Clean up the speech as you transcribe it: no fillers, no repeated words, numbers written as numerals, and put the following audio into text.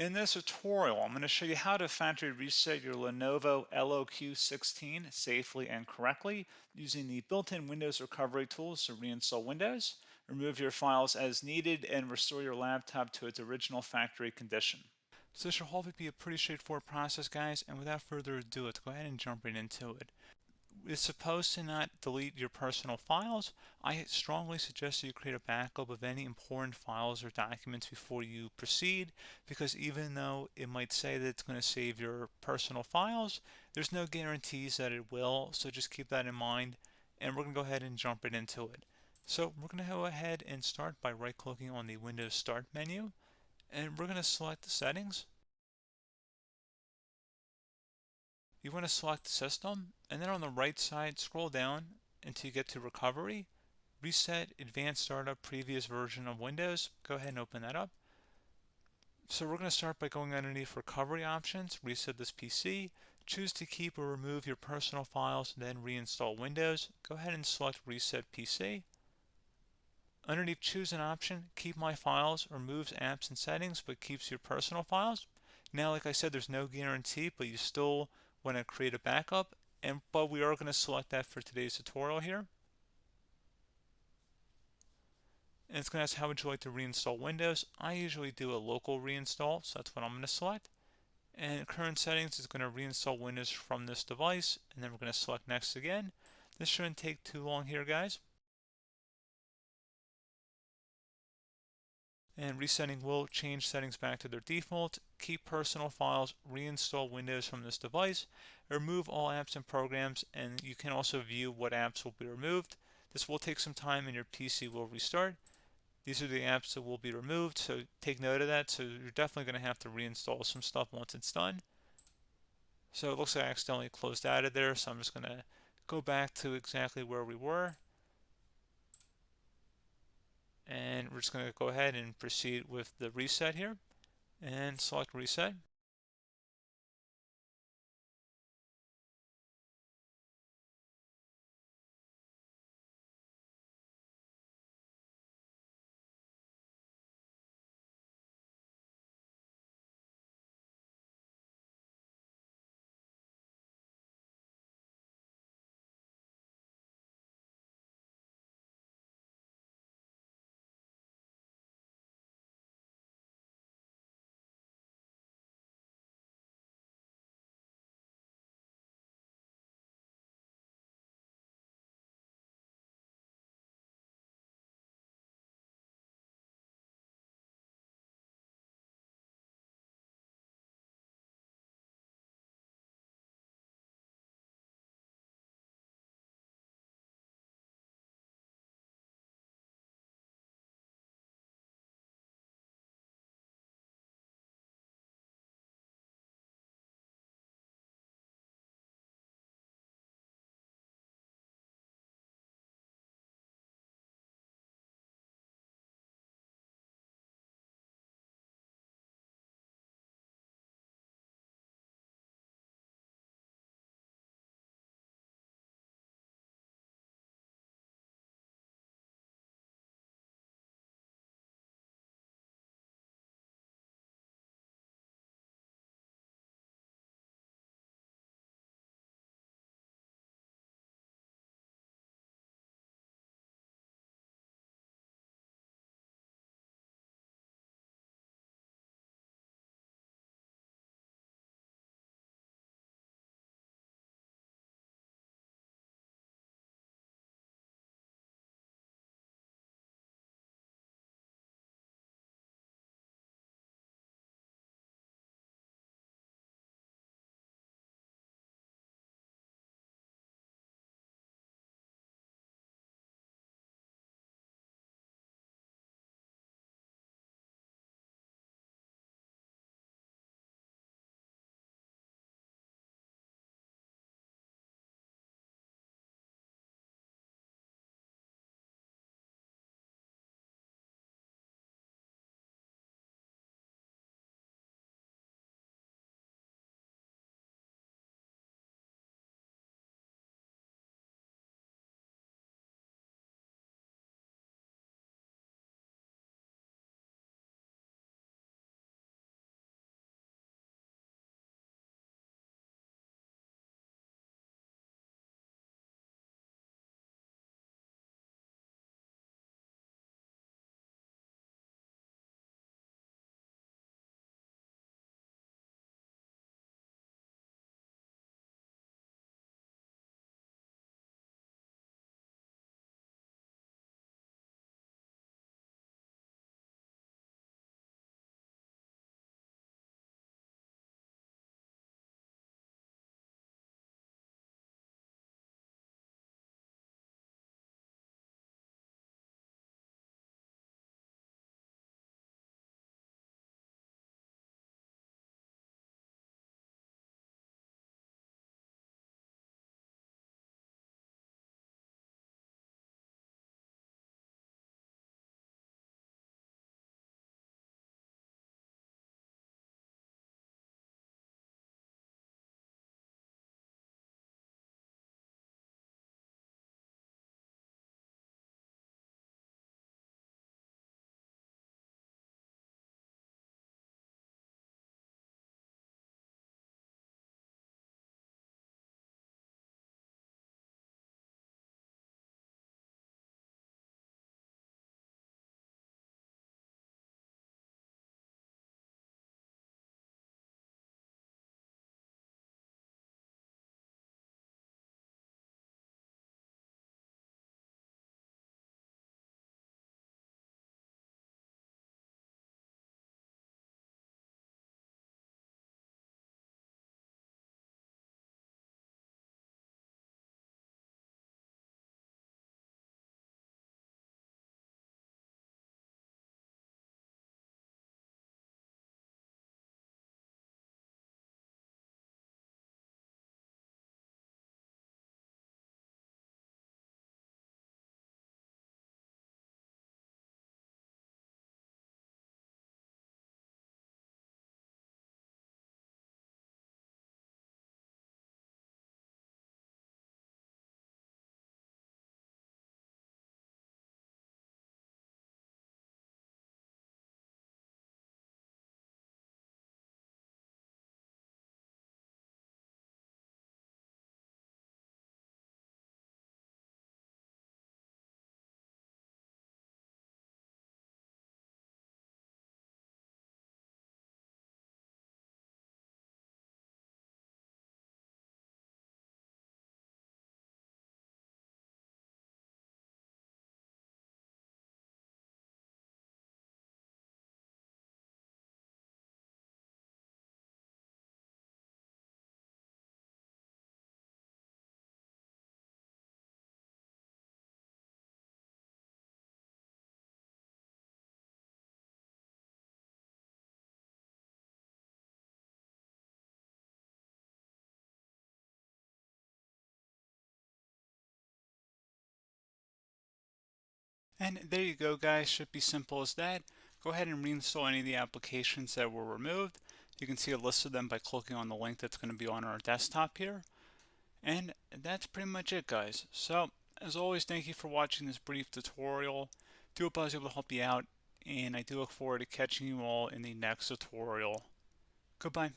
In this tutorial, I'm going to show you how to factory reset your Lenovo LOQ 16 safely and correctly using the built-in Windows recovery tools to reinstall Windows, remove your files as needed, and restore your laptop to its original factory condition. So this should hopefully be a pretty straightforward process, guys, and without further ado, let's go ahead and jump right into it. It's supposed to not delete your personal files. I strongly suggest that you create a backup of any important files or documents before you proceed, because even though it might say that it's going to save your personal files, there's no guarantees that it will, so just keep that in mind, and we're going to go ahead and jump right into it. So we're going to go ahead and start by right-clicking on the Windows Start menu, and we're going to select the settings. You want to select System, and then on the right side, scroll down until you get to Recovery. Reset Advanced Startup Previous Version of Windows. Go ahead and open that up. So we're going to start by going underneath Recovery Options, reset this PC. Choose to keep or remove your personal files, then reinstall Windows. Go ahead and select Reset PC. Underneath Choose an option, Keep My Files removes apps and settings but keeps your personal files. Now, like I said, there's no guarantee, but you still want to create a backup, but we are going to select that for today's tutorial here. And it's going to ask how would you like to reinstall Windows. I usually do a local reinstall, so that's what I'm going to select. And current settings is going to reinstall Windows from this device, and then we're going to select next again. This shouldn't take too long here, guys. And resetting will change settings back to their default, keep personal files, reinstall Windows from this device, remove all apps and programs, and you can also view what apps will be removed. This will take some time and your PC will restart. These are the apps that will be removed, so take note of that. So you're definitely going to have to reinstall some stuff once it's done. So it looks like I accidentally closed out of there, so I'm just going to go back to exactly where we were. And we're just going to go ahead and proceed with the reset here and select reset. And there you go, guys. Should be simple as that. Go ahead and reinstall any of the applications that were removed. You can see a list of them by clicking on the link that's going to be on our desktop here. And that's pretty much it, guys. So, as always, thank you for watching this brief tutorial. Do hope I was able to help you out, and I do look forward to catching you all in the next tutorial. Goodbye.